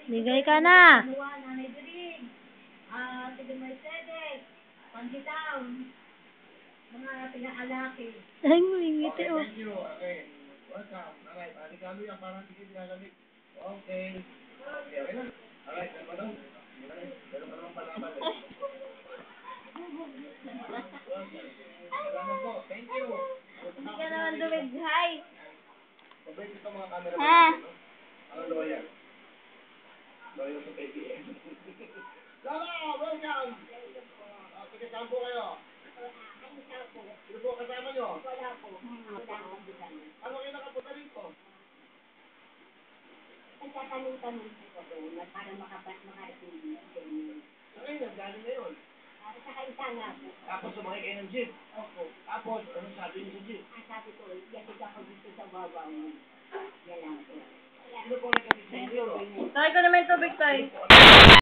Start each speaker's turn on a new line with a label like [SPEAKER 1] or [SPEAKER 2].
[SPEAKER 1] Bigay ka na. Ay, ngumingiti oh.
[SPEAKER 2] Thank you. Okay. Welcome. Alright. Regalo yan. Parang hindi ginagamit. Okay. Okay na. Alright. Ano ba daw? Pero ka naman palaban eh. Salamat po. Thank you.
[SPEAKER 1] Hindi ka naman dumighay.
[SPEAKER 2] Pabalik ito mga camera.
[SPEAKER 1] Ha?
[SPEAKER 2] Ano lawyer? Lawyer sa PBS. Lala! Welcome! Tiga-saan po kayo? Sino po kasama nyo? Wala po. Ano kayo nakapunta rito?
[SPEAKER 3] Nagtatanong-tanong po ko para makarating sa inyo.
[SPEAKER 2] Saan kayo naggaling ngayon?
[SPEAKER 3] Sa kaisa nga po.
[SPEAKER 2] Tapos sumakay kayo ng jeep?
[SPEAKER 3] Opo.
[SPEAKER 2] Tapos, anong sabi niyo sa jeep?
[SPEAKER 3] Ang sabi ko, yatid ako dito sa wawaw mo. Yan lang po.
[SPEAKER 2] Sino po nagkabit sa inyo?
[SPEAKER 1] Tayo ko naman tubig tayo.